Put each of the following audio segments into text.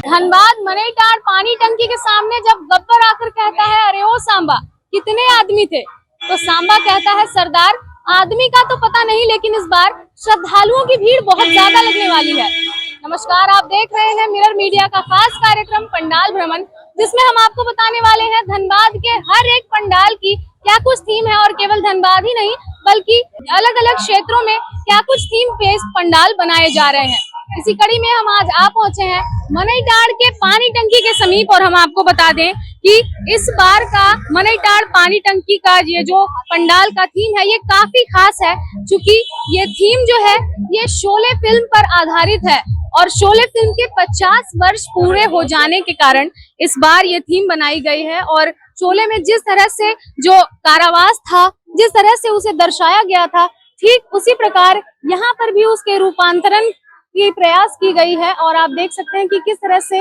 धनबाद मनेटार पानी टंकी के सामने जब गब्बर आकर कहता है अरे ओ सांबा कितने आदमी थे, तो सांबा कहता है सरदार आदमी का तो पता नहीं, लेकिन इस बार श्रद्धालुओं की भीड़ बहुत ज्यादा लगने वाली है। नमस्कार, आप देख रहे हैं मिरर मीडिया का खास कार्यक्रम पंडाल भ्रमण, जिसमें हम आपको बताने वाले हैं धनबाद के हर एक पंडाल की क्या कुछ थीम है, और केवल धनबाद ही नहीं बल्कि अलग अलग क्षेत्रों में क्या कुछ थीम पे पंडाल बनाए जा रहे हैं। इसी कड़ी में हम आज आ पहुंचे हैं मनेटार के पानी टंकी के समीप, और हम आपको बता दें कि इस बार का मनेटार पानी टंकी का ये जो पंडाल का थीम है ये काफी खास है, क्योंकि ये थीम जो है ये शोले फिल्म पर आधारित है, और शोले फिल्म के 50 वर्ष पूरे हो जाने के कारण इस बार ये थीम बनाई गई है। और शोले में जिस तरह से जो कारावास था, जिस तरह से उसे दर्शाया गया था, ठीक उसी प्रकार यहाँ पर भी उसके रूपांतरण की प्रयास की गई है। और आप देख सकते हैं कि किस तरह से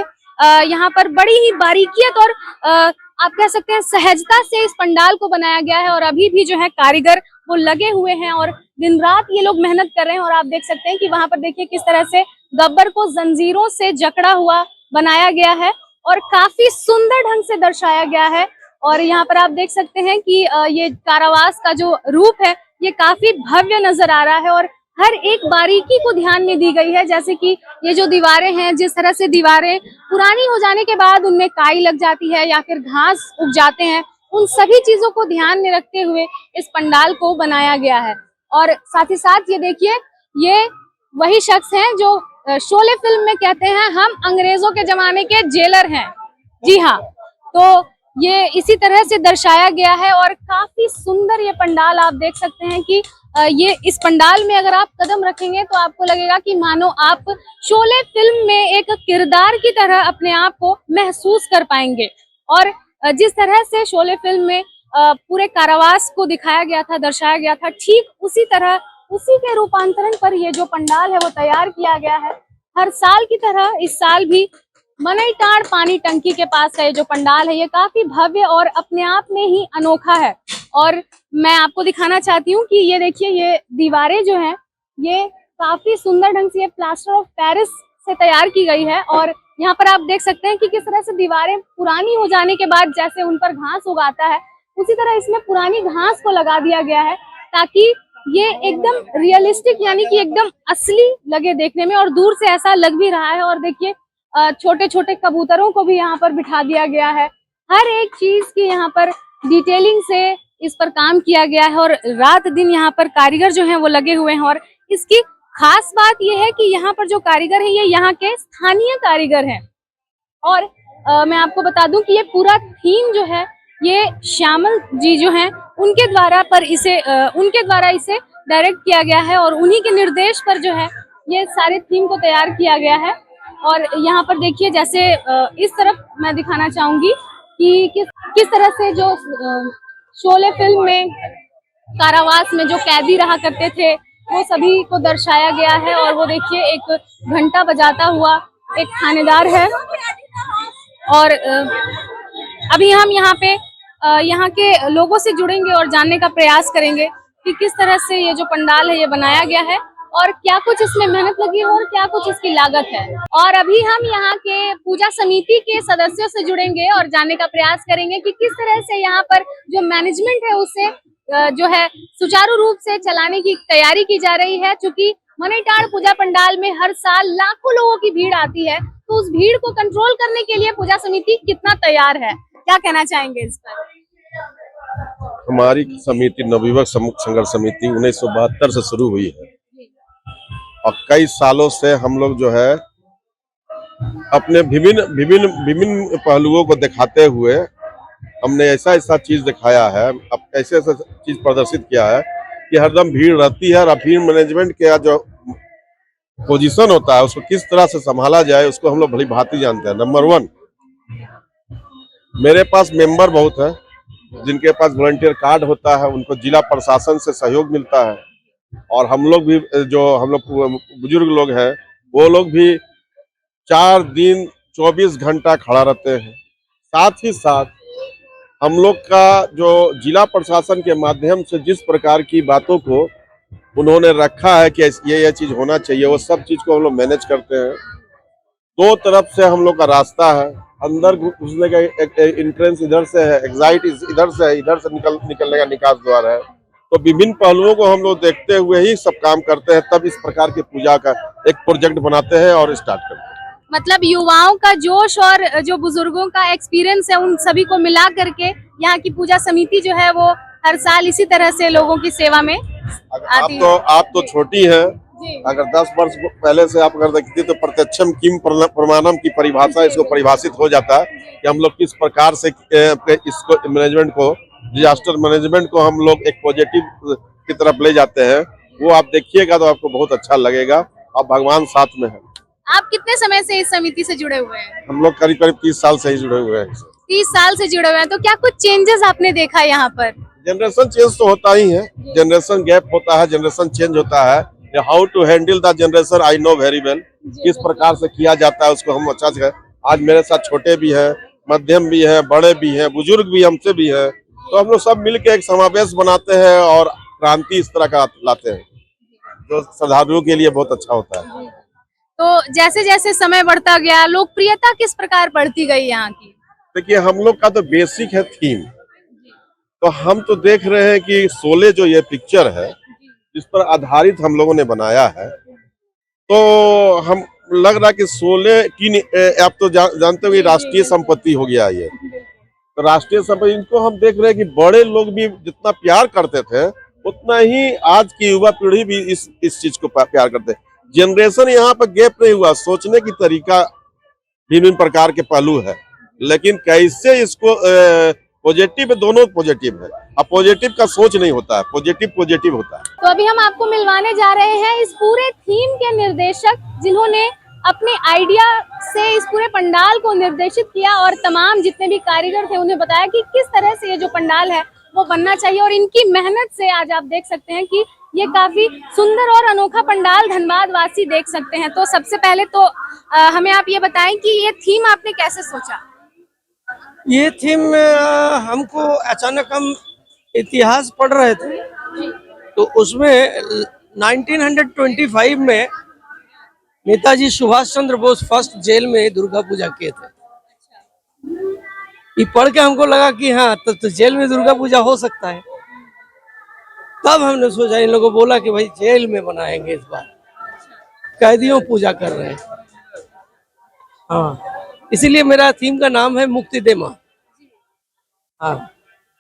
यहाँ पर बड़ी ही बारीकियत और आप कह सकते हैं सहजता से इस पंडाल को बनाया गया है। और अभी भी जो है कारीगर वो लगे हुए हैं और दिन रात ये लोग मेहनत कर रहे हैं। और आप देख सकते हैं कि वहां पर देखिए किस तरह से गब्बर को जंजीरों से जकड़ा हुआ बनाया गया है और काफी सुंदर ढंग से दर्शाया गया है। और यहाँ पर आप देख सकते हैं कि ये कारावास का जो रूप है ये काफी भव्य नजर आ रहा है, और हर एक बारीकी को ध्यान में दी गई है। जैसे कि ये जो दीवारें हैं, जिस तरह से दीवारें पुरानी हो जाने के बाद उनमें काई लग जाती है या फिर घास उग जाते हैं, उन सभी चीजों को ध्यान में रखते हुए इस पंडाल को बनाया गया है। और साथ ही साथ ये देखिए, ये वही शख्स हैं जो शोले फिल्म में कहते हैं हम अंग्रेजों के जमाने के जेलर हैं। जी हाँ, तो ये इसी तरह से दर्शाया गया है और काफी सुंदर ये पंडाल आप देख सकते हैं कि ये इस पंडाल में अगर आप कदम रखेंगे तो आपको लगेगा कि मानो आप शोले फिल्म में एक किरदार की तरह अपने आप को महसूस कर पाएंगे। और जिस तरह से शोले फिल्म में पूरे कारावास को दिखाया गया था, दर्शाया गया था, ठीक उसी तरह उसी के रूपांतरण पर ये जो पंडाल है वो तैयार किया गया है। हर साल की तरह इस साल भी मनेटार पानी टंकी के पास का ये जो पंडाल है ये काफी भव्य और अपने आप में ही अनोखा है। और मैं आपको दिखाना चाहती हूँ कि ये देखिए, ये दीवारें जो हैं ये काफी सुंदर ढंग से ये प्लास्टर ऑफ पेरिस से तैयार की गई है। और यहाँ पर आप देख सकते हैं कि किस तरह से दीवारें पुरानी हो जाने के बाद जैसे उन पर घास उगाता है, उसी तरह इसमें पुरानी घास को लगा दिया गया है, ताकि ये एकदम रियलिस्टिक यानी कि एकदम असली लगे देखने में। और दूर से ऐसा लग भी रहा है। और देखिए, छोटे छोटे कबूतरों को भी यहाँ पर बिठा दिया गया है। हर एक चीज की यहाँ पर डिटेलिंग से इस पर काम किया गया है, और रात दिन यहाँ पर कारीगर जो हैं वो लगे हुए हैं। और इसकी खास बात यह है कि यहाँ पर जो कारीगर है ये यहाँ के स्थानीय कारीगर हैं। और मैं आपको बता दूं कि ये पूरा थीम जो है ये श्यामल जी जो हैं उनके द्वारा इसे डायरेक्ट किया गया है, और उन्हीं के निर्देश पर जो है ये सारे थीम को तैयार किया गया है। और यहाँ पर देखिए, जैसे इस तरफ मैं दिखाना चाहूंगी कि किस तरह से जो शोले फिल्म में कारावास में जो कैदी रहा करते थे वो सभी को दर्शाया गया है। और वो देखिए, एक घंटा बजाता हुआ एक थानेदार है। और अभी हम यहाँ पे यहाँ के लोगों से जुड़ेंगे और जानने का प्रयास करेंगे कि किस तरह से ये जो पंडाल है ये बनाया गया है, और क्या कुछ इसमें मेहनत लगी है और क्या कुछ इसकी लागत है। और अभी हम यहाँ के पूजा समिति के सदस्यों से जुड़ेंगे और जानने का प्रयास करेंगे कि किस तरह से यहाँ पर जो मैनेजमेंट है उसे जो है सुचारू रूप से चलाने की तैयारी की जा रही है। चूंकि मनेटार पूजा पंडाल में हर साल लाखों लोगों की भीड़ आती है, तो उस भीड़ को कंट्रोल करने के लिए पूजा समिति कितना तैयार है, क्या कहना चाहेंगे इस पर? हमारी समिति नवयुवक सम्मुख संघर्ष समिति 1972 से शुरू हुई है, और कई सालों से हम लोग जो है अपने विभिन्न पहलुओं को दिखाते हुए हमने ऐसा चीज दिखाया है, अब ऐसा चीज प्रदर्शित किया है कि हरदम भीड़ रहती है, और भीड़ मैनेजमेंट का जो पोजीशन होता है उसको किस तरह से संभाला जाए उसको हम लोग भली भांति जानते हैं। नंबर 1, मेरे पास मेंबर बहुत है, जिनके पास वॉलंटियर कार्ड होता है उनको जिला प्रशासन से सहयोग मिलता है, और हम लोग भी जो हम लोग बुजुर्ग लोग हैं वो लोग भी 4 दिन 24 घंटा खड़ा रहते हैं। साथ ही साथ हम लोग का जो जिला प्रशासन के माध्यम से जिस प्रकार की बातों को उन्होंने रखा है कि ये चीज होना चाहिए, वो सब चीज को हम लोग मैनेज करते हैं। दो तरफ से हम लोग का रास्ता है, अंदर घुसने का एक एंट्रेंस इधर से है, एग्जाइट इधर से है, इधर से निकलने का निकास द्वार है। तो विभिन्न पहलुओं को हम लोग देखते हुए ही सब काम करते हैं, तब इस प्रकार की पूजा का एक प्रोजेक्ट बनाते हैं और स्टार्ट करते हैं। मतलब युवाओं का जोश और जो बुजुर्गों का एक्सपीरियंस है उन सभी को मिला करके यहाँ की पूजा समिति जो है वो हर साल इसी तरह से लोगों की सेवा में आती है। आप तो छोटी हैं, अगर 10 वर्ष पहले से आप अगर देखती तो प्रत्यक्षम किम प्रमाणम की परिभाषा इसको परिभाषित हो जाता है कि हम लोग किस प्रकार से इसको मैनेजमेंट को, डिजास्टर मैनेजमेंट को हम लोग एक पॉजिटिव की तरफ ले जाते हैं। वो आप देखिएगा तो आपको बहुत अच्छा लगेगा और भगवान साथ में है। आप कितने समय से इस समिति से जुड़े हुए हैं? हम लोग करीब करीब 30 साल से ही जुड़े हुए हैं। 30 साल से जुड़े हुए हैं, तो क्या कुछ चेंजेस आपने देखा यहाँ पर? जनरेशन चेंज तो होता ही है, जनरेशन गैप होता है, जनरेशन चेंज होता है। How to handle the generation I know very well, किस प्रकार से किया जाता है उसको हम अच्छा से। आज मेरे साथ छोटे भी हैं, मध्यम भी हैं, बड़े भी हैं, बुजुर्ग भी हमसे भी हैं, तो हम लोग सब मिलकर एक समावेश बनाते हैं और क्रांति इस तरह का लाते हैं जो श्रद्धालुओं के लिए बहुत अच्छा होता है। तो जैसे जैसे समय बढ़ता गया, लोकप्रियता किस प्रकार बढ़ती गई यहाँ की? देखिए, हम लोग का तो बेसिक है थीम, तो हम तो देख रहे हैं कि शोले जो ये पिक्चर है इस पर आधारित हम लोगों ने बनाया है। तो हम लग रहा है कि शोले की आप तो जानते हो कि राष्ट्रीय संपत्ति हो गया ये, तो राष्ट्रीय संपत्ति इनको हम देख रहे हैं कि बड़े लोग भी जितना प्यार करते थे उतना ही आज की युवा पीढ़ी भी इस चीज को प्यार करते हैं। जनरेशन यहाँ पर गैप नहीं हुआ, सोचने की तरीका भिन्न प्रकार के पहलू है, लेकिन कैसे इसको पॉजिटिव, दोनों पॉजिटिव है। अब पॉजिटिव का सोच नहीं होता है, पॉजिटिव होता है। तो अभी हम आपको मिलवाने जा रहे हैं इस पूरे थीम के निर्देशक, जिन्होंने अपने आइडिया से इस पूरे पंडाल को निर्देशित किया और तमाम जितने भी कारीगर थे उन्हें बताया कि किस तरह से ये जो पंडाल है वो बनना चाहिए। और इनकी मेहनत से आज आप देख सकते हैं कि ये काफी सुंदर और अनोखा पंडाल धनबाद वासी देख सकते हैं। तो सबसे पहले तो हमें आप ये बताएं कि ये थीम आपने कैसे सोचा? ये थीम हमको अचानक, हम इतिहास पढ़ रहे थे तो उसमें 1925 में नेताजी सुभाष चंद्र बोस फर्स्ट जेल में दुर्गा पूजा किए थे। ये पढ़ के हमको लगा कि हाँ, तो जेल में दुर्गा पूजा हो सकता है। तब हमने सोचा, इन लोगों को बोला कि भाई जेल में बनाएंगे इस बार, कैदियों पूजा कर रहे हैं। हाँ, इसीलिए मेरा थीम का नाम है मुक्ति दे मां। हाँ,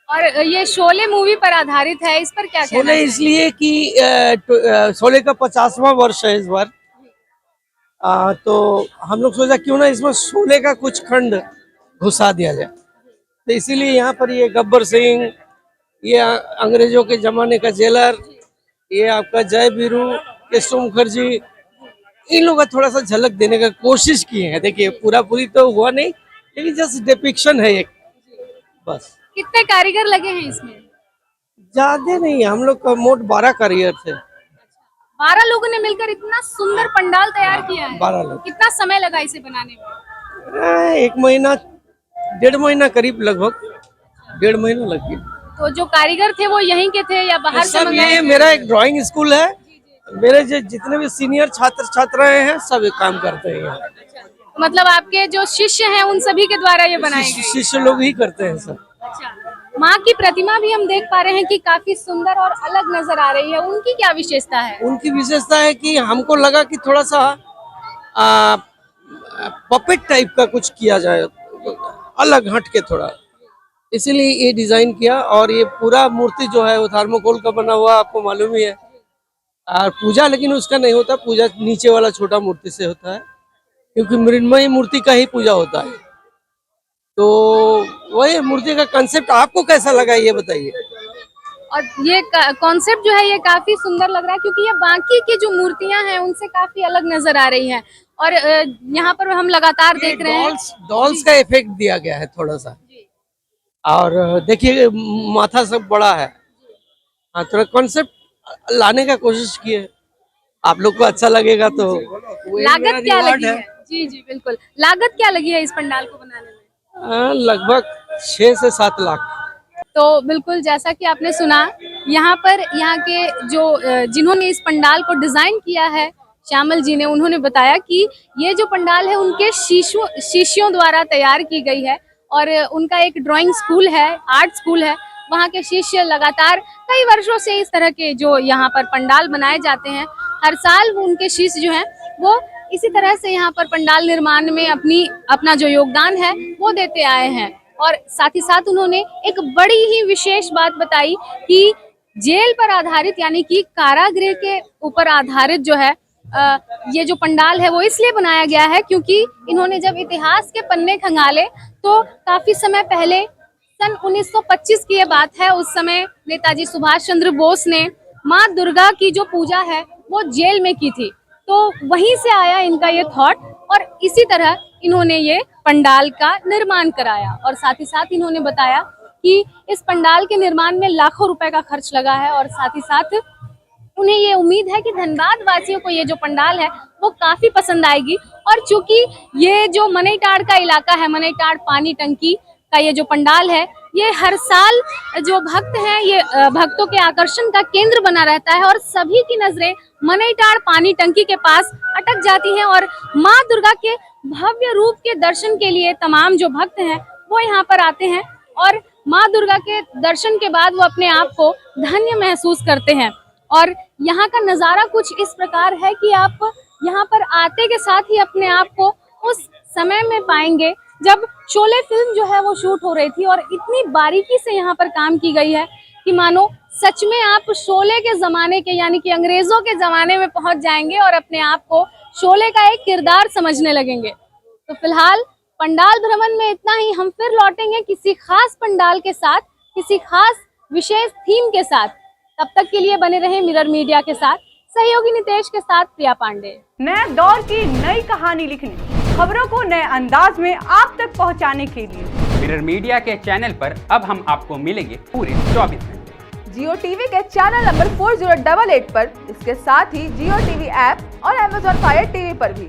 और ये शोले मूवी पर आधारित है, इस पर क्या कहना शोले है? इसलिए कि शोले का 50वां वर्ष है इस बार। तो हम लोग सोचा क्यों ना इसमें शोले का कुछ खंड घुसा दिया जाए, तो इसीलिए यहाँ पर ये गब्बर सिंह, ये अंग्रेजों के जमाने का जेलर, ये आपका जय वीरू, केशव मुखर्जी, इन लोगों का थोड़ा सा झलक देने का कोशिश किए हैं। देखिए, पूरी तो हुआ नहीं, लेकिन जस्ट डिपिक्शन है एक, बस। कितने कारीगर लगे हैं इसमें? ज्यादा नहीं, हम लोग का मोट 12 कारीगर थे। 12 लोगों ने मिलकर इतना सुंदर पंडाल तैयार किया है। 12 लोग। कितना समय लगा इसे बनाने में? 1 महीना, 1.5 महीना करीब, लगभग 1.5 महीना लग गया। तो जो कारीगर थे वो यहीं के थे या बाहर से सब मंगाए ये थे? मेरा एक ड्राइंग स्कूल है, मेरे जितने भी सीनियर छात्र छात्राएं हैं सब एक काम करते हैं यहाँ। मतलब आपके जो शिष्य हैं उन सभी के द्वारा ये बनाए गए? शिष्य लोग ही करते हैं सब। अच्छा, माँ की प्रतिमा भी हम देख पा रहे हैं कि काफी सुंदर और अलग नजर आ रही है, उनकी क्या विशेषता है? उनकी विशेषता है कि हमको लगा कि थोड़ा सा पपेट टाइप का कुछ किया जाए, अलग हट के थोड़ा, इसीलिए ये डिजाइन किया। और ये पूरा मूर्ति जो है वो थर्मोकोल का बना हुआ, आपको मालूम ही है। और पूजा लेकिन उसका नहीं होता, पूजा नीचे वाला छोटा मूर्ति से होता है, क्योंकि मृण्मयी मूर्ति का ही पूजा होता है। तो वही मूर्ति का कंसेप्ट आपको कैसा लगा ये बताइए। और ये कॉन्सेप्ट जो है ये काफी सुंदर लग रहा है, क्योंकि ये बाकी की जो मूर्तियां हैं उनसे काफी अलग नजर आ रही हैं। और यहाँ पर हम लगातार देख रहे हैं डॉल्स का इफेक्ट दिया गया है थोड़ा सा। और देखिए, माथा सब बड़ा है। हाँ, थोड़ा कॉन्सेप्ट लाने का कोशिश किए, आप लोग को अच्छा लगेगा तो। लागत क्या लगी है? जी जी बिल्कुल, लागत क्या लगी है इस पंडाल को बनाने में? लगभग 6 से 7 लाख। तो बिल्कुल जैसा कि आपने सुना, यहाँ पर यहाँ के जो जिन्होंने इस पंडाल को डिजाइन किया है, श्यामल जी ने, उन्होंने बताया कि ये जो पंडाल है उनके शिष्यों द्वारा तैयार की गई है और उनका एक ड्राइंग स्कूल है, आर्ट स्कूल है। वहाँ के शिष्य लगातार कई वर्षों से इस तरह के जो यहाँ पर पंडाल बनाए जाते हैं, हर साल वो उनके शिष्य जो हैं वो इसी तरह से यहाँ पर पंडाल निर्माण में अपना जो योगदान है वो देते आए हैं। और साथ ही साथ उन्होंने एक बड़ी ही विशेष बात बताई कि जेल पर आधारित यानी कि कारागृह के ऊपर आधारित जो है ये जो पंडाल है वो इसलिए बनाया गया है क्योंकि इन्होंने जब इतिहास के पन्ने खंगाले तो काफी समय पहले सन 1925 की ये बात है, उस समय नेताजी सुभाष चंद्र बोस ने माँ दुर्गा की जो पूजा है वो जेल में की थी, तो वहीं से आया इनका ये थॉट और इसी तरह इन्होंने ये पंडाल का निर्माण कराया। और साथ ही साथ इन्होंने बताया कि इस पंडाल के निर्माण में लाखों रुपए का खर्च लगा है और साथ ही साथ उन्हें ये उम्मीद है कि धनबाद वासियों को ये जो पंडाल है वो काफी पसंद आएगी। और चूंकि ये जो मनईटाड़ का इलाका है, मनईटाड़ पानी टंकी का ये जो पंडाल है, ये हर साल जो भक्त हैं ये भक्तों के आकर्षण का केंद्र बना रहता है और सभी की नजरें मनईटाड़ पानी टंकी के पास अटक जाती हैं और माँ दुर्गा के भव्य रूप के दर्शन के लिए तमाम जो भक्त हैं वो यहाँ पर आते हैं और माँ दुर्गा के दर्शन के बाद वो अपने आप को धन्य महसूस करते हैं। और यहाँ का नज़ारा कुछ इस प्रकार है कि आप यहाँ पर आते के साथ ही अपने आप को उस समय में पाएंगे जब शोले फिल्म जो है वो शूट हो रही थी और इतनी बारीकी से यहाँ पर काम की गई है कि मानो सच में आप शोले के ज़माने के यानी कि अंग्रेज़ों के ज़माने में पहुँच जाएंगे और अपने आप को शोले का एक किरदार समझने लगेंगे। तो फिलहाल पंडाल भ्रमण में इतना ही। हम फिर लौटेंगे किसी खास पंडाल के साथ, किसी खास विशेष थीम के साथ। तब तक के लिए बने रहें मिरर मीडिया के साथ। सहयोगी नितेश के साथ प्रिया पांडे। नए दौर की नई कहानी लिखने, खबरों को नए अंदाज में आप तक पहुंचाने के लिए मिरर मीडिया के चैनल पर अब हम आपको मिलेंगे पूरे 24 घंटे। जियो टीवी के चैनल नंबर 4088 पर, इसके साथ ही जियो टीवी ऐप और Amazon Fire TV पर भी।